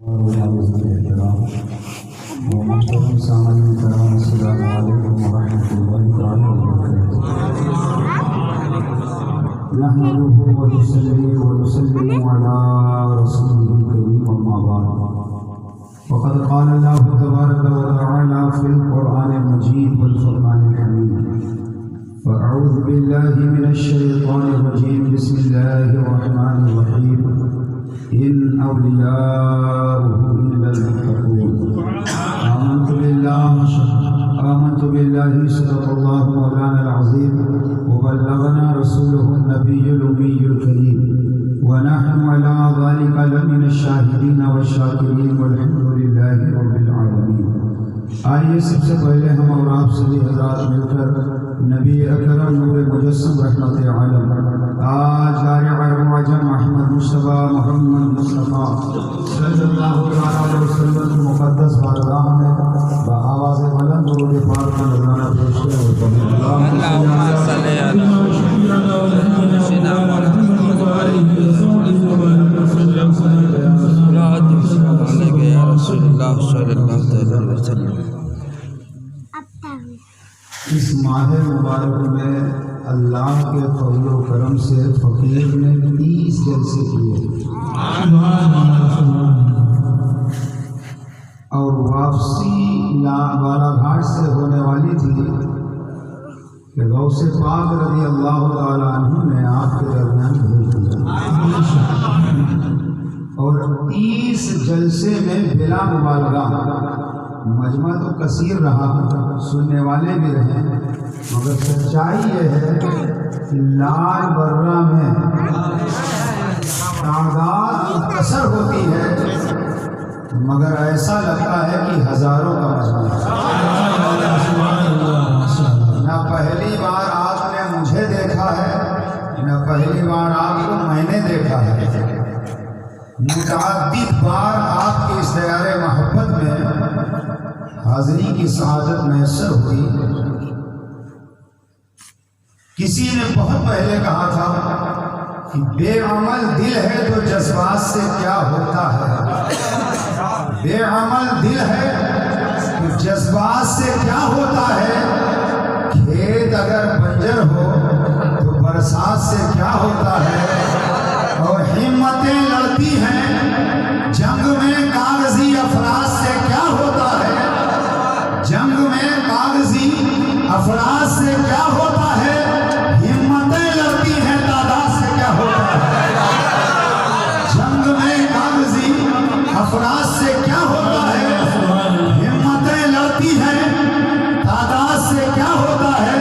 محترم سامعین کرام السلام علیکم ورحمۃ اللہ تعالی وبرکاتہ نحمده ونصلي ونسلم على رسوله الكريم اما بعد وقد قال الله تبارك وتعالى في القرآن المجيد والفرقان الحميد فأعوذ بالله من الشيطان الرجيم بسم الله الرحمن الرحيم إن أولياؤه إلا المتقون آمنت بالله صدق الله مولانا العظيم وبلغنا رسوله النبي الأمي الكريم ونحن على ذلك لمن الشاهدين والشاكرين والحمد لله رب العالمين۔ آئیے سب سے پہلے ہم اور آپ سبھی حضرات مل کر نبی اکرم نور مجسم رحمت عالم آج دار عرب وعجم احمد مصطفیٰ محمد مصطفیٰ صلی اللہ علیہ وسلم مقدس بارگاہ میں بآواز بلند درود پاک کا نذرانہ پیش کریں اور پڑھیں اللہم صلی علی سیدنا محمد یا رسول اللہ صلی اللہ علیہ وسلم۔ اس ماہ مبارک میں اللہ کے فضل و کرم سے فقیر نے 30 جلسے کیے اور واپسی بالا گھاٹ سے ہونے والی تھی کہ غوث پاک رضی اللہ تعالی عنہ نے آپ کے درمیان بھیج دیا اور 30 جلسے میں بلا مبالغہ مجمع تو کثیر رہا، سننے والے بھی رہے، مگر سچائی یہ ہے کہ لال برہ میں تعداد مختصر ہوتی ہے مگر ایسا لگتا ہے کہ ہزاروں کا مجمع ہے۔ نہ پہلی بار آپ نے مجھے دیکھا ہے نہ پہلی بار آپ کو میں نے دیکھا ہے، متعدد بار آپ کے اس دیار محبت میں حاضری کی سعادت میسر ہوئی۔ کسی نے بہت پہلے کہا تھا کہ بے عمل دل ہے تو جذبات سے کیا ہوتا ہے، بے عمل دل ہے تو جذبات سے کیا ہوتا ہے، کھیت اگر بنجر ہو تو برسات سے کیا ہوتا ہے، اور ہمتیں لڑتی ہیں جنگ میں کاغذی افراد سے کیا ہوتا ہے، جنگ میں کاغذی افراد سے کیا ہوتا ہے، ہمتیں لڑتی ہیں تعداد سے کیا ہوتا ہے، جنگ میں کاغذی افراد سے کیا ہوتا ہے، ہمتیں لڑتی ہیں تعداد سے کیا ہوتا ہے۔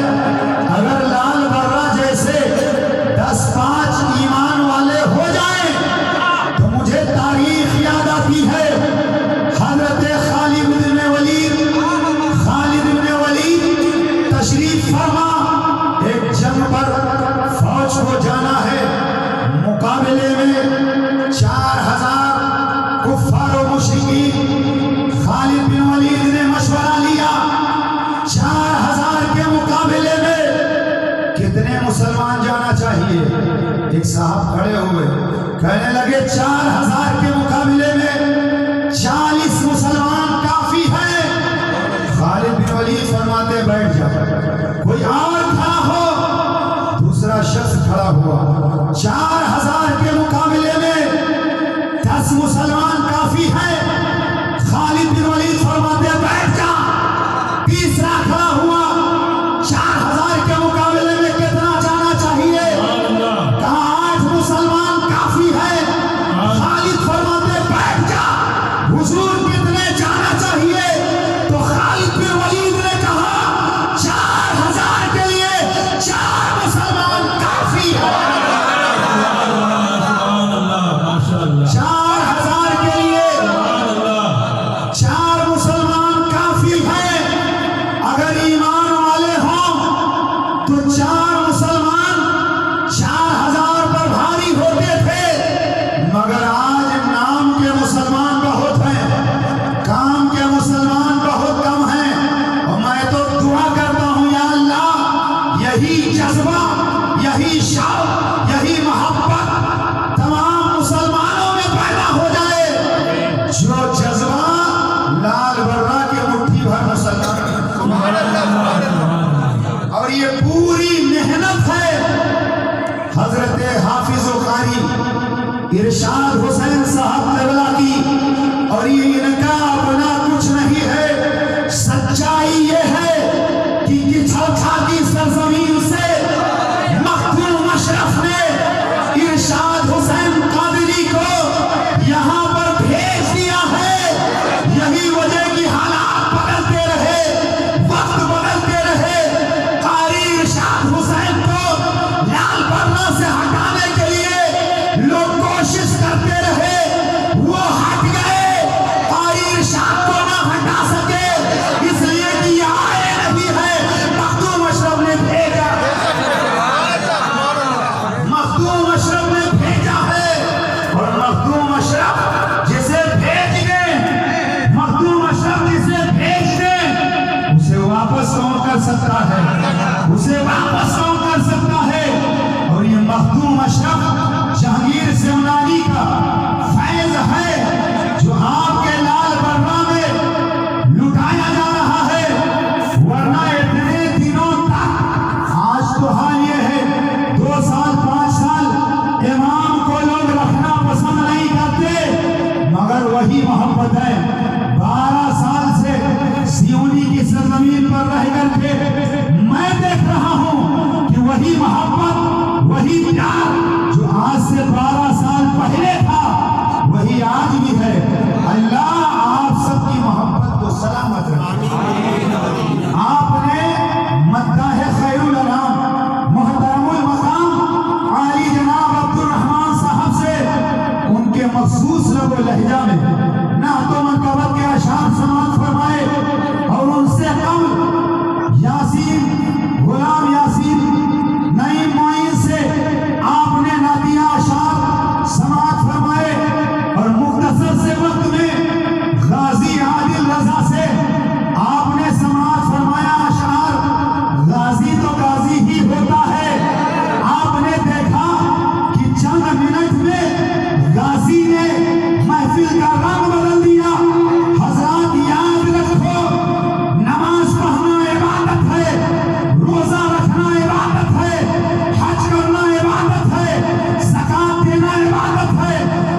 اگر لال برہ جیسے 10-5 ایمان والے ہو جائیں تو مجھے تاریخ یاد آتی ہے حضرت خالد بن ولید تشریف فرما، ایک جنگ پر فوج کو جانا ہے، مقابلے میں 4000 کفار و مشرکین، خالد بن ولید نے مشورہ لیا 4000 کے مقابلے میں کتنے مسلمان جانا چاہیے۔ ایک صاحب کھڑے ہوئے کہنے لگے 4000 کے مقابلے میں 40 مسلمان کافی ہے۔ خالد بن ولید فرماتے بیٹھ جاؤ، کوئی اور کھڑا ہو۔ دوسرا شخص کھڑا ہوا، 4000 کے مقابلے میں 10 مسلمان کافی ہے۔ خالد بن ولید فرماتے بیٹھ جا۔ تیسرا کھڑا ہوا، 4000 کے مقابلے میں کتنا جانا چاہیے، کہا 8 مسلمان کافی ہے۔ خالد فرماتے بیٹھ جا، حضور کتنے جانا چاہیے، تو خالد بن ولید نے کہا 4000 کے لیے 4 مسلمان کافی ہے۔ ارشاد حسین صاحب قبلہ کی، اور یہ ان کا اپنا کچھ نہیں ہے، سچائی یہ ہے کہ کچھوکھا کی سرزمین سے مخدوم اشرف نے ارشاد حسین قادری کو یہاں پر بھیج دیا ہے۔ یہی وجہ کی حالات بدلتے رہے، وقت بدلتے رہے، قاری ارشاد حسین کو لال پرنا سے ہٹانے کے لیے لوگ کوشش کرتے رہے، وہ ہٹ گئے، قاری ارشاد کو نہ ہٹا سکے، اس لیے کہ یہ آئے نہیں ہے، مخدوم اشرف نے بھیجا ہے، مخدوم اشرف نے بھیجا ہے، اور مخدوم اشرف جسے بھیج دیں، مخدوم اشرف جسے بھیج دیں، اسے واپس کون کر سکتا ہے، اسے واپس کون کر سکتا ہے؟ اور یہ مخدوم اشرف جہانگیر سمنانی کا فیض ہے جو آپ کے لال برما میں لٹایا جا رہا ہے، ورنہ اتنے دنوں تک آج تو حال یہ ہے 2 سال 5 سال امام کو لوگ رکھنا پسند نہیں کرتے، مگر وہی محبت ہے 12 سال سے سیونی کی سرزمین پر رہ کر کے میں دیکھ رہا ہوں کہ وہی محبت، وہی پیار جو آج سے 12 سال پہلے تھا وہی آج بھی ہے۔ اللہ آپ سب کی محبت کو سلامت رکھے۔ آپ نے مداح خیر الانام محترم المقام عالی جناب عبدالرحمن صاحب سے ان کے مخصوص لب و لہجہ میں نعت و منقبت کے اشعار سماعت فرمائے، اور ان سے قبل یاسین غلام یاسین نعیم معین سے آپ نے نعتیہ اشعار سماعت فرمائے، اور مختصر سے وقت میں غازی عادل رضا سے آپ نے سماعت فرمایا اشعار۔ غازی تو غازی ہی ہوتا ہے، آپ نے دیکھا کہ چند منٹ میں غازی نے محفل کا رنگ بدل دیا۔ حضرات یاد رکھو، نماز پڑھنا عبادت ہے، روزہ رکھنا عبادت ہے، حج کرنا عبادت ہے، زکوٰۃ دینا عبادت ہے،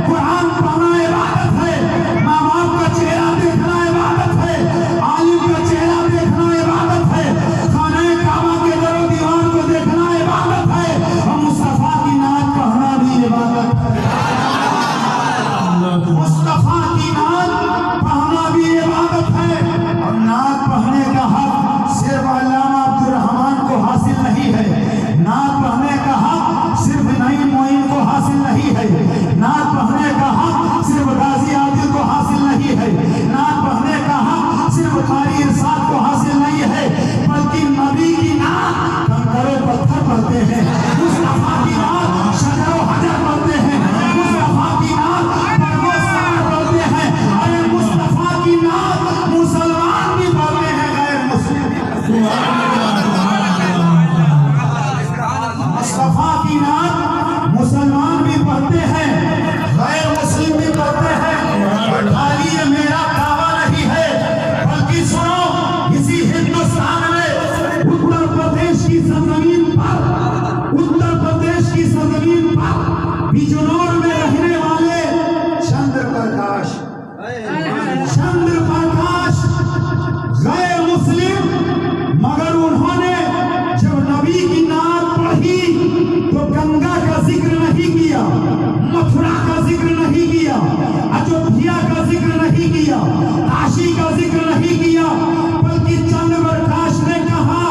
قرآن پڑھنا عبادت ہے، ماں باپ کا چہرہ دیکھنا عبادت ہے، عالم کا چہرہ دیکھنا عبادت ہے، خانہ کعبہ کے در و دیوار کو دیکھنا عبادت ہے، اور مصطفیٰ کی نعت پڑھنا بھی عبادت ہے، مصطفیٰ کی نعت پڑھنا بھی عبادت ہے۔ اور نعت پڑھنے کا حق صرف علامہ عبدالرحمن کو حاصل نہیں ہے، نعت پڑھنے کا حق صرف نعیم معین کو حاصل نہیں ہے، نعت پڑھنے کا حق صرف غازی عادل کو حاصل نہیں ہے، نعت پڑھنے کا حق صرف قاری ارشاد کو حاصل نہیں ہے، بلکہ نبی کی نعت کنکر و پتھر پڑھتے ہیں، مصطفیٰ کی نعت شجر و حجر پڑھتے ہیں، مصطفیٰ کی نعت برگ و ثمر پڑھتے ہیں، ارے مصطفیٰ کی نعت مسلمان بھی پڑھتے ہیں، غیر مسلم مصطفیٰ کی نعت مسلمان بھی پڑھتے ہیں، غیر مسلم بھی پڑھتے ہیں۔ اور خالی یہ میرا دعویٰ نہیں ہے، بلکہ سنو، اسی ہندوستان میں اتر پردیش کی سرزمین پر، اتر پردیش کی سرزمین پر بجنور میں رہنے والے چندر پرکاش غیر مسلم، مگر انہوں نے جب نبی کی نعت پڑھی تو گنگا کا ذکر نہیں کیا، متھرا کا ذکر نہیں کیا، اجودھیا کا ذکر نہیں کیا، کاشی کا ذکر نہیں کیا، بلکہ چندر پرکاش نے کہا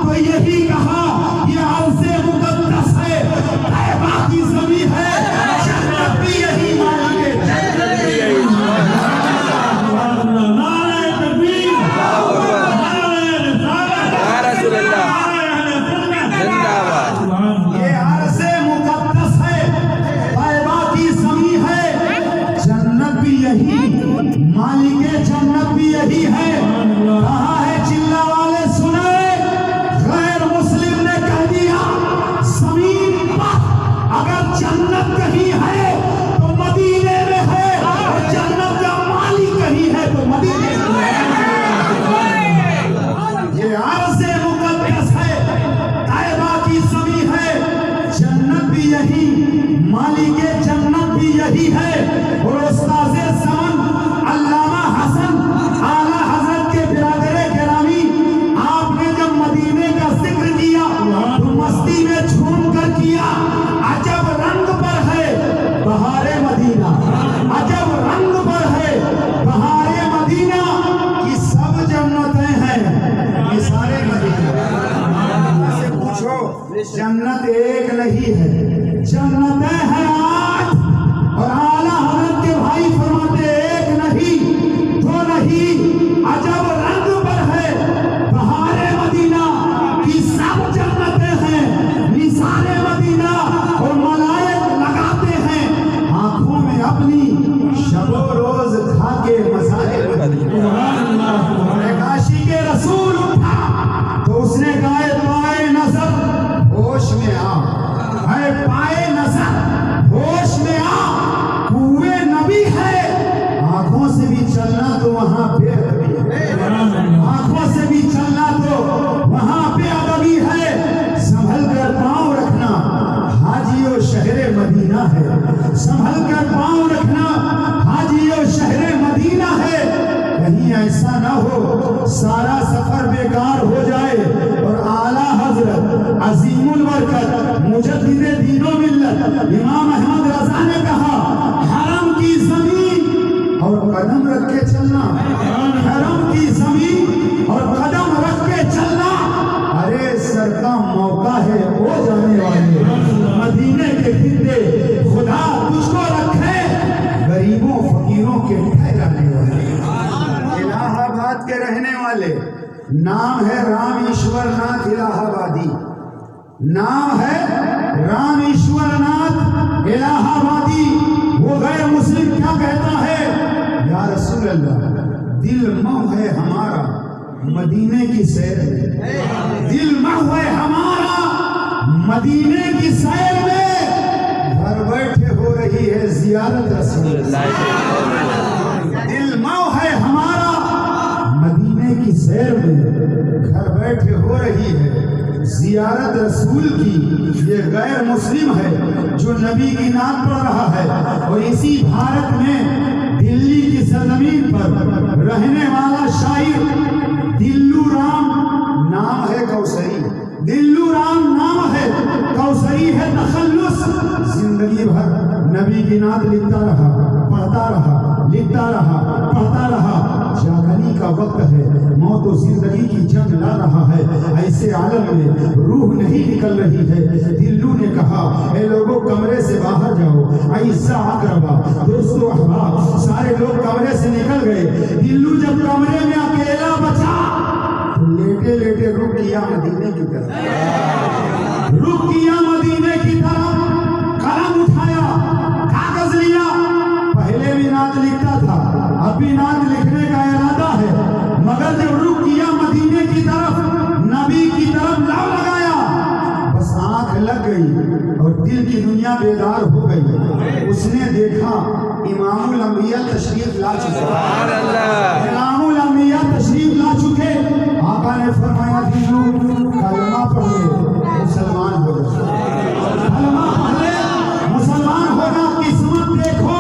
تو یہی کہا یہ عرض مقدس ہے، طیبہ کی زمین ہے، جنت بھی یہی مالک ہے، جنت بھی یہی مالک ہے۔ یہ عرض مقدس ہے، طیبہ کی زمین ہے، جنت بھی یہی، مالک جنت بھی یہی ہے۔ کہا ہے چلا والے سنے، غیر مسلم نے کہہ دیا زمین پر اگر جنت کہیں ہے تو مدینے میں ہے، اور جنت کا مالک کہیں ہے تو مدینے میں ہے۔ یہ عرض مقدس ہے، طیبہ کی زمین ہے، جنت بھی یہی، مالک جنت بھی رہی ہے اور استاذ زمن علامہ حسن اعلیٰ حضرت کے برادر گرامی، آپ نے جب مدینے کا ذکر کیا تو مستی میں جھوم کر کیا. عجب رنگ پر ہے بہار مدینہ، عجب رنگ پر ہے بہار مدینہ کی سب جنتیں ہیں نثار مدینہ. سے پوچھو جنت ایک نہیں ہے، جنتیں ہیں 8. اور اعلیٰ حضرت کے بھائی فرماتے ایک نہیں، دو نہیں، عجب رنگ پر ہے بہار مدینہ کی سب جنتیں ہیں نثار مدینہ. اور ملائک لگاتے ہیں آنکھوں میں اپنی شب و روز کھا کے مزار مدینہ. کاشی کے رسول اٹھا تو اس نے کہا پائے نظر ہوش میں آ، اے پائے نظر ہوش میں آ، کوئے نبی ہے. آنکھوں سے بھی چلنا تو وہاں بے ادبی ہے، آنکھوں سے بھی چلنا تو وہاں بے ادبی ہے. سنبھل کر پاؤں رکھنا حاجی و شہر مدینہ ہے، سنبھل کر پاؤں رکھنا حاجی و شہر مدینہ ہے. کہیں ایسا نہ ہو سارا سفر بیکار ہو جائے اور اعلیٰ حضرت عظیم البرکت مجدد دین و ملت امام احمد رضا نے کہا حرم کی زمین اور قدم رکھ کے چلنا، حرم کی زمین اور قدم رکھ کے چلنا. ارے سر کا موقع ہے ہو جانے والے مدینے کے خطے خدا تجھ کو رکھے غریبوں فقیروں کے ٹھہرانے والے. الہ آباد کے رہنے والے، نام ہے رام ایشور ناتھ الہ آبادی، نام ہے رام ایشور ناتھ الہ آبادی. وہ غیر مسلم کیا کہتا ہے؟ یا رسول اللہ دل مہ ہے ہمارا مدینے کی سیر میں، دل مہ ہے ہمارا مدینے کی سیر میں. گھر بیٹھے ہو رہی ہے زیارت رسول اللہ، دل مہ ہے ہمارا مدینے کی سیر میں، گھر بیٹھے ہو رہی ہے زیارت رسول کی. یہ غیر مسلم ہے جو نبی کی نام پڑھ رہا ہے اور اسی بھارت میں دلی کی سرزمین پر رہنے والا شاعر دلو رام نام ہے کوثری، دلو رام نام ہے کوثری ہے تخلص. زندگی بھر نبی کی نعت لکھتا رہا، پڑھتا رہا، لکھتا رہا، پڑھتا رہا. جاگنے کا وقت ہے، موت و زندگی کی جنگ لا رہا ہے. ایسے عالم میں روح نہیں نکل رہی ہے. دلو نے کہا اے لوگوں کمرے سے باہر جاؤ، عیسیٰ اقربا دوستو احباب سارے لوگ کمرے سے نکل گئے. دلو جب کمرے میں اکیلا بچا لیٹے لیٹے رک کیا مدینے کی طرف، رک کیا مدینے کی طرف. قلم اٹھایا، کاغذ لیا. پہلے بھی نعت لکھتا تھا، اب بھی نعت لکھنے کا ارادہ ہے، مگر جب رک کیا مدینے کی طرف، نبی کی طرف لو لگایا، بس آنکھ لگ گئی اور دل کی دنیا بیدار ہو گئی. اس نے دیکھا امام الانبیاء تشریف لا چکے، امام الانبیاء تشریف لا چکے. آقا نے فرمایا دلو کلمہ پڑھ لے مسلمان ہو جا، کلمہ پڑھ لے مسلمان ہو جا. قسمت دیکھو،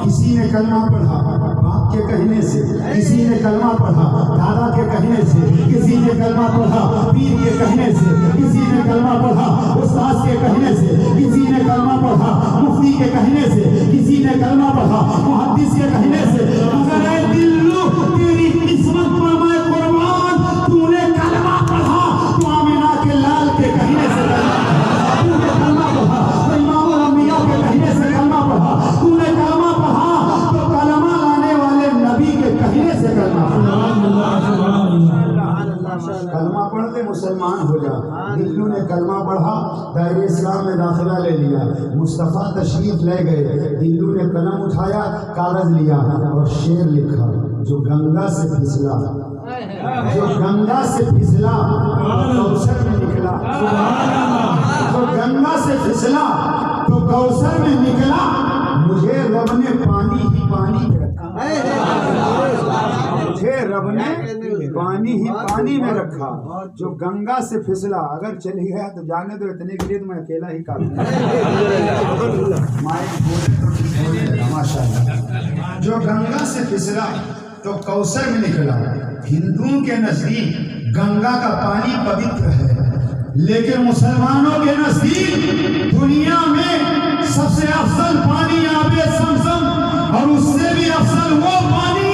کسی نے کلمہ پڑھا باپ کے کہنے سے، کسی نے کلمہ پڑھا دادا کے کہنے سے، کسی نے کلمہ پڑھا پیر کے کہنے سے، کسی نے کلمہ پڑھا استاد کے کہنے سے، کسی نے کلمہ پڑھا مفتی کے کہنے سے، کسی نے کلمہ پڑھا محدث کے کہنے سے. مگر اے دلو تیری قسمت پر میں قربان، تو نے کلمہ پڑھا تو آمینہ کے لال کے کہنے سے تو نے کلمہ پڑھا، تو امام الانبیاء کے کہنے سے کلمہ پڑھا، تو نے کلمہ پڑھا تو کلمہ لانے والے نبی کے کہنے سے کلمہ پڑھا. کلمہ پڑھ کے مسلمان ہو جا. دلو نے کلمہ پڑھا، دائرہ اسلام میں داخلہ لے لیا. مصطفیٰ تشریف لے گئے. دلو نے قلم اٹھایا، کاغذ لیا اور شعر لکھا. جو گنگا سے پھسلا، جو گنگا سے پھسلا تو کوثر میں نکلا، جو گنگا سے پھسلا تو کوثر میں نکلا. مجھے رب نے پانی ہی پانی پہ رکھا، مجھے رب نے پانی ہی پانی میں رکھا جو گنگا سے پھسلا. اگر چلی گیا تو جانے دو, اتنے کے لیے تو میں اکیلا ہی کافی. ماشاءاللہ. جو گنگا سے پھسلا تو کوثر میں نکلا. ہندوؤں کے نزدیک گنگا کا پانی پوتر ہے, لیکن مسلمانوں کے نزدیک دنیا میں سب سے افضل پانی آب زمزم, اور اس سے بھی افضل وہ پانی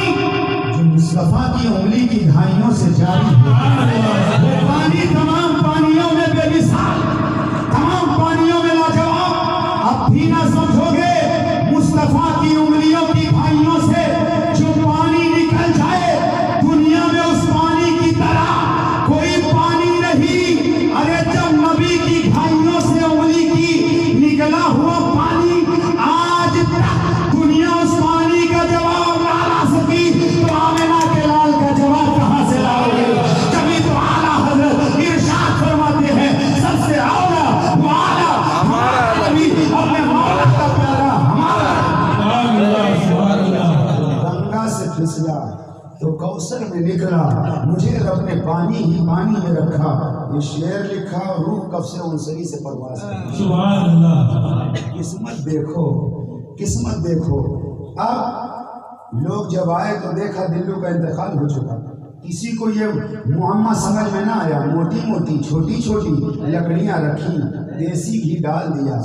جو مصطفیٰ کی انگلی کی دھائیوں سے جاری ہے. وہ پانی تمام پانیوں میں بے مثال, تمام پانیوں میں لاجواب. اب بھی نہ سمجھو گے مصطفیٰ کی انگلیوں کی دھائیوں سے جو پانی نکل جائے دنیا میں اس پانی کی طرح کوئی پانی نہیں. ارے جب نبی کی دھائیوں سے انگلی کی نکلا ہوا پانی آج تک دنیا اس پانی کا جواب نہ لا سکی, تو آمنہ کے لال کا جواب کہاں سے لاؤ گے؟ کبھی تو اعلیٰ حضرت ارشاد فرماتے ہیں سب سے اولا وہ اعلیٰ ہمارا نبی, اپنے مولا کا پیارا ہمارا. گنگا سے پھسلا تو کوثر میں نکلا, مجھے رب نے پانی ہی پانی میں رکھا. یہ شعر لکھا روح کب سے انسری سے پرواز کی. سبحان اللہ. قسمت دیکھو, قسمت دیکھو. اب لوگ جب آئے تو دیکھا دلوں کا انتقال ہو چکا. کسی کو یہ معمہ سمجھ میں نہ آیا. موٹی موٹی چھوٹی چھوٹی لکڑیاں رکھی, دیسی گھی ڈال دیا,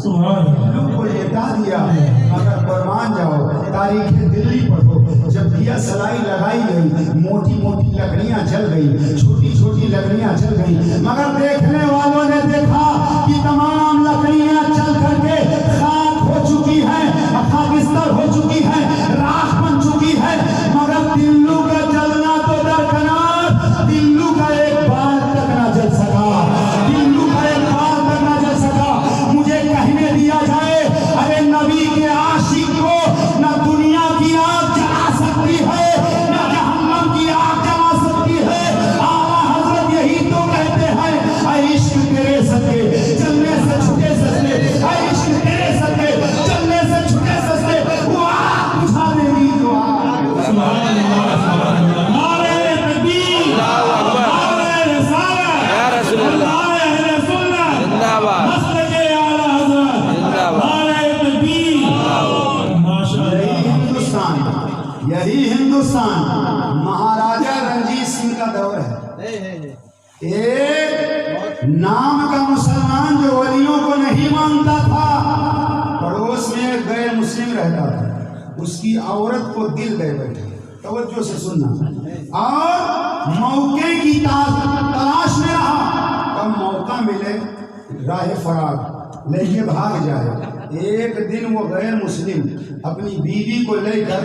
لوگ کو لیٹا دیا. مگر قربان جاؤ تاریخ دلی پڑھو, جب دیا سلائی لگائی گئی موٹی موٹی لکڑیاں جل گئی, چھوٹی چھوٹی لکڑیاں جل گئی, مگر دیکھنے والوں نے دیکھا کہ تمام لکڑیاں چل کر کے خاک ہو چکی ہیں, خاکستر ہو چکی ہیں, راکھ بن چکی ہے. مگر دلوں کا جلنا تو درکنار, دلوں کا ایک بار تک نہ جل سکا, دلوں کا ایک بار تک نہ جل سکا. مجھے کہنے دیا جائے ارے نبی کے عاشق کو نہ دنیا کی آگ جلا سکتی ہے نہ جہنم کی آگ جلا سکتی ہے. اعلیٰ حضرت یہی تو کہتے ہیں اے عشق تیرے صدقے چلنے سے چھٹے سستے, اے عشق تیرے صدقے چلنے سے چھٹے سستے, وہ آگ بجھا دے گی جو آگ. سبحان اللہ, سبحان اللہ. نعرہ تکبیر, نعرہ رسالت, یا رسول اللہ, نعرہ اہل سنت, زندہ باد, مسلک اعلیٰ حضرت, زندہ باد. نعرہ تکبیر. ماشاء یہی اللہ. ہندوستان, یہی ہندوستان مہاراجہ رنجیت سنگھ کا دور ہے. ایک نام کا مسلمان جو ولیوں کو نہیں مانتا تھا, پڑوس میں ایک غیر مسلم رہتا تھا, اس کی عورت کو دل گئے بیٹھے. توجہ سے سننا, اور موقع کی تلاش میں رہا, کب موقع ملے راہ فرار لے کے بھاگ جائے. ایک دن وہ غیر مسلم اپنی بیوی کو لے کر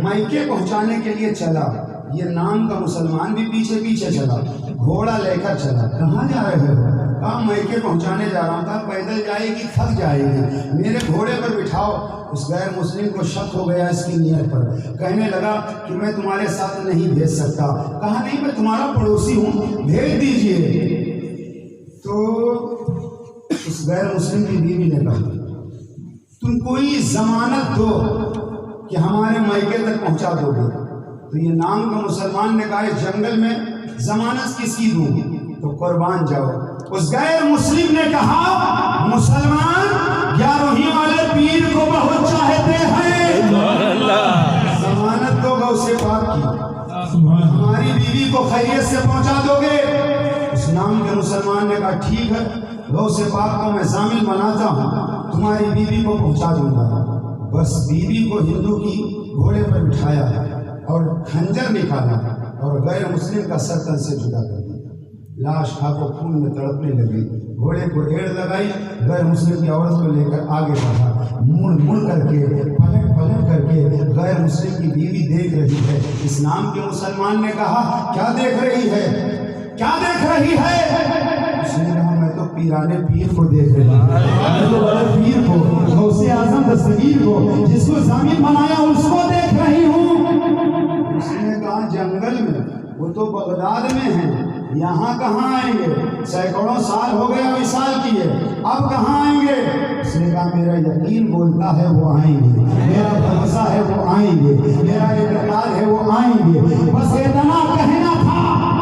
میکے پہنچانے کے لیے چلا. یہ نام کا مسلمان بھی پیچھے پیچھے چلا, گھوڑا لے کر چلا. کہاں جا رہے ہو؟ کہا میکے پہنچانے جا رہا ہوں. کہا پیدل جائے گی تھک جائے گی, میرے گھوڑے پر بٹھاؤ. اس غیر مسلم کو شک ہو گیا اس کی نیت پر, کہنے لگا کہ میں تمہارے ساتھ نہیں بھیج سکتا. کہا نہیں, میں تمہارا پڑوسی ہوں, بھیج دیجئے. تو اس غیر مسلم کی بیوی نے کہا تم کوئی ضمانت دو کہ ہمارے میکے تک پہنچا دو گے. تو یہ نام کا مسلمان نے کہا اس جنگل میں ضمانت کس کی دوں؟ تو قربان جاؤ. اس غیر مسلم نے کہا مسلمان گیارہویں والے پیر کو بہت چاہتے ہیں, ضمانت دو غوث پاک کی, ہماری بیوی کو خیریت سے پہنچا دو گے. اس نام کے مسلمان نے کہا ٹھیک ہے, غوث پاک کو میں ضامن بناتا ہوں, تمہاری بیوی کو پہنچا دوں گا. بس بیوی کو ہندو کی گھوڑے پر بٹھایا اور خنجر نکالا اور غیر مسلم کا سر تن سے جدا کر دیا. لاش خاک و خون میں تڑپنے لگی. گھوڑے کو ایڑ لگائی, غیر مسلم کی عورت کو لے کر آگے بڑھا. مڑ مڑ کر کے پلٹ پلٹ کر کے غیر مسلم کی بیوی دیکھ رہی ہے. اسلام کے مسلمان نے کہا کیا دیکھ رہی ہے, کیا دیکھ رہی ہے؟ اس نے کہا میں تو پیرانے پیر کو دیکھ رہی ہوں, میں تو بڑے پیر کو, غوث اعظم دستگیر کو, جس کو ضامن بنایا اس کو دیکھ رہی ہوں. اس نے کہا جنگل میں, وہ تو بغداد میں ہیں, یہاں کہاں آئیں گے؟ سینکڑوں سال ہو گئے وصال کیے, اب کہاں آئیں گے؟ اس نے کہا میرا یقین بولتا ہے وہ آئیں گے, میرا بھروسہ ہے وہ آئیں گے, میرا اعتقاد ہے وہ آئیں گے. بس اتنا کہنا تھا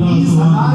20,000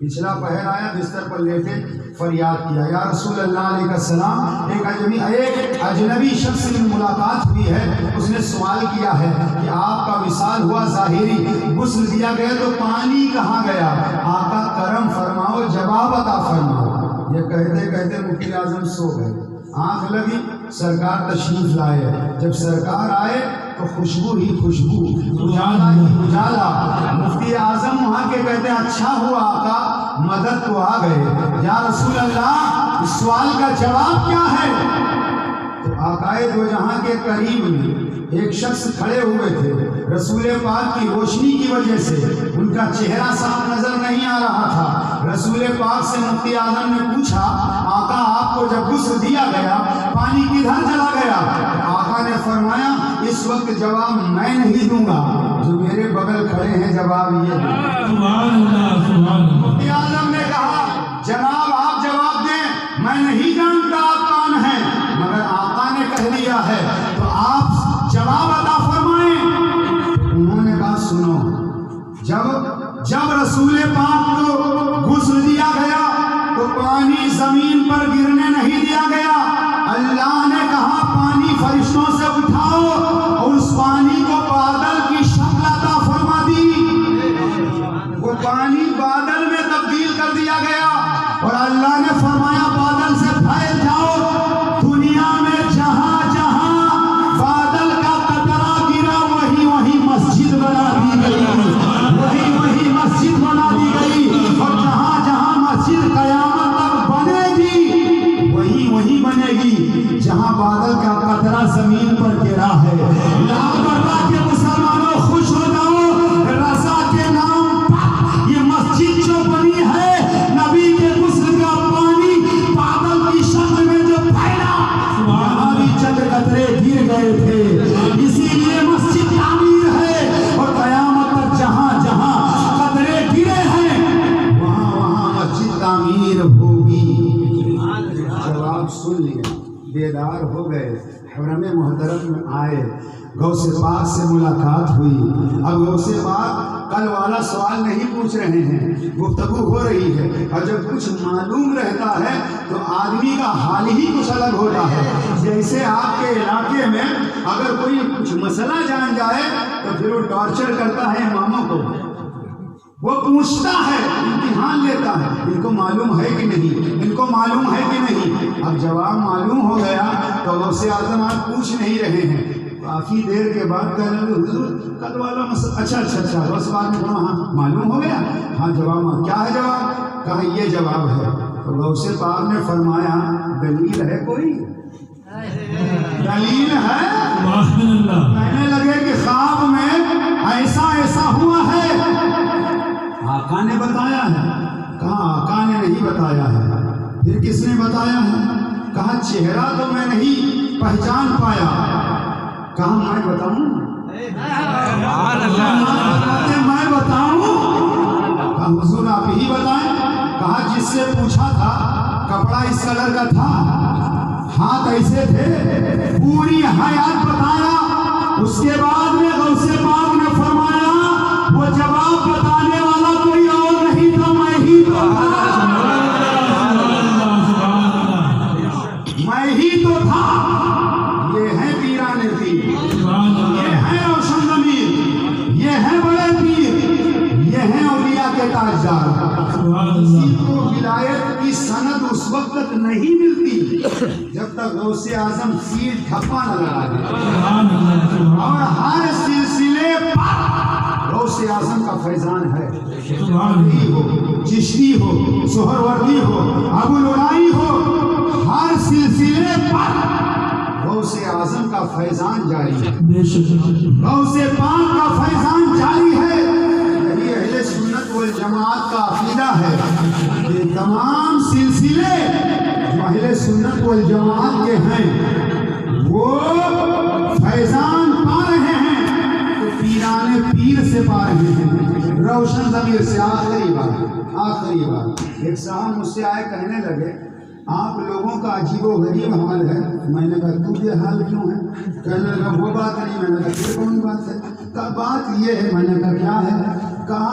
پچھلا پہر آیا، بستر پر لیٹے فریاد کیا، یا رسول اللہ علیہ السلام، ایک اجنبی شخص سے ملاقات ہوئی ہے، اس نے سوال کیا ہے کہ آپ کا وصال ہوا ظاہری، غسل دیا گیا تو پانی کہاں گیا؟ آقا کرم فرماؤ، جواب عطا فرماؤ۔ یہ کہتے کہتے مفتی اعظم سو گئے، آنکھ لگی، سرکار تشریف لائے۔ جب سرکار آئے تو خوشبو ہی خوشبو، اجالا ہی اجالا۔ مفتی اعظم وہاں کے کہتے ہیں اچھا ہوا آقا مدد تو آ گئے، یا رسول اللہ اس سوال کا جواب کیا ہے؟ تو آقائے دو جہاں کے قریب میں ایک شخص کھڑے ہوئے تھے، رسول پاک کی روشنی کی وجہ سے ان کا چہرہ صاف نظر نہیں آ رہا تھا۔ رسول پاک سے مفتی اعظم نے پوچھا، آقا آپ کو جب غسل دیا گیا پانی کدھر چلا گیا؟ آقا نے فرمایا اس وقت جواب میں نہیں دوں گا، جو میرے بغل کھڑے ہیں جواب یہ دیں۔ سبحان اللہ، سبحان اللہ۔ مفتی اعظم نے کہا جناب آپ جواب دیں، میں نہیں جانتا آپ کون ہیں، مگر آقا نے کہہ دیا ہے تو آپ جواب عطا فرمائیں۔ انہوں نے کہا سنو، جب رسول پاک کو غسل دیا گیا تو پانی زمین پر گرنے نہیں دیا گیا، اللہ نے کہا پانی فرشتوں سے اٹھاؤ اور اس پانی کو بادل کی شکل عطا فرما دی۔ وہ پانی بادل میں تبدیل کر دیا گیا اور اللہ نے فرمایا بادل سے پھیل جاؤ۔ دنیا میں جہاں جہاں بادل کا قطرہ گرا وہی مسجد بنا دی گئی، وہی مسجد بنا دی گئی، اور جہاں جہاں مسجد قیامت تک بنے گی وہی بنے گی جہاں بادل کا قطرہ زمین پر گرا ہے۔ لاپرواہ کے مسلمانوں خوش ہو جاؤ، رضا کے نام پر یہ مسجد جو بنی ہے، نبی کے غسل کا پانی بادل کی شکل میں جو پھیلا، وہاں بھی چند قطرے گر گئے تھے، اسی لیے مسجد تعمیر ہے، اور قیامت تک جہاں جہاں قطرے گرے ہیں وہاں مسجد تعمیر ہوگی۔ جواب سن لیا، بیدار ہو گئے، حرم محترم میں آئے، غوث پاک سے ملاقات ہوئی۔ اب غوث پاک کل والا سوال نہیں پوچھ رہے ہیں، گفتگو ہو رہی ہے، اور جب کچھ معلوم رہتا ہے تو آدمی کا حال ہی کچھ الگ ہوتا ہے۔ جیسے آپ کے علاقے میں اگر کوئی کچھ مسئلہ جان جائے تو پھر وہ ٹارچر کرتا ہے اماموں کو، وہ پوچھتا ہے، امتحان لیتا ہے، ان کو معلوم ہے کہ نہیں، ان کو معلوم ہے کہ نہیں۔ اب جواب معلوم ہو گیا تو غوث اعظم آپ پوچھ نہیں رہے ہیں، کافی دیر کے بعد کہنے لگے حضور کل والا مسئلہ اچھا بس بعد میں ہاں معلوم ہو گیا، ہاں جواب کیا ہے؟ جواب کہا یہ جواب ہے۔ تو غوث پاک نے فرمایا دلیل ہے کوئی؟ دلیل ہے؟ سبحان اللہ۔ کہنے لگے کہ خواب میں ایسا ہوا ہے، آقا نے بتایا ہے۔ کہا آقا نے نہیں بتایا ہے، پھر کس نے بتایا ہے؟ کہا چہرہ تو میں نہیں پہچان پایا۔ کہا میں بتاؤں؟ میں بتاؤں؟ کہا حضور آپ ہی بتائیں۔ کہا جس سے پوچھا تھا کپڑا اس کلر کا تھا، ہاتھ ایسے تھے، پوری حیات بتایا۔ اس کے بعد میں غوث پاک نے فرمایا وہ جواب بتانے والا کوئی اور نہیں تھا، میں ہی تو تھا، میں ہی تو تھا۔ یہ ہے پیران پیر، یہ ہے روشن ضمیر، یہ ہے بڑے پیر، یہ ہیں اولیاء کے تاجدار۔ کسی کو ولایت کی سند اس وقت تک نہیں ملتی جب تک غوث اعظم سیر ٹھپا نہ لگا دے، اور ہر سلسلے پر غوث اعظم کا فیضان ہے۔ شاذلی ہو، چشتی ہو، سہروردی ہو، ابو العلائی ہو، ہر سلسلے پر غوث اعظم کا فیضان جاری ہے، غوث پاک کا فیضان جاری ہے۔ یہی اہل سنت والجماعت کا عقیدہ ہے کہ تمام سلسلے جو اہل سنت والجماعت کے ہیں وہ فیضان پا رہے ہیں تو پیران پیر سے پا رہے ہیں، روشن ضمیر سے۔ آخری بات ایک صاحب مجھ سے آئے، کہنے لگے آپ لوگوں کا عجیب و غریب حال ہے۔ میں نے کہا تجھے حال کیوں ہے؟ کہنے لگا وہ بات نہیں۔ میں نے کہا پھر کون بات ہے؟ کہا بات یہ ہے۔ میں نے کہا کیا ہے؟ کہا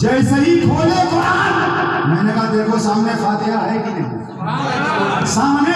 جیسے ہی کھولے قرآن، میں نے کہا دیکھو سامنے فاتحہ ہے کہ نہیں؟ سامنے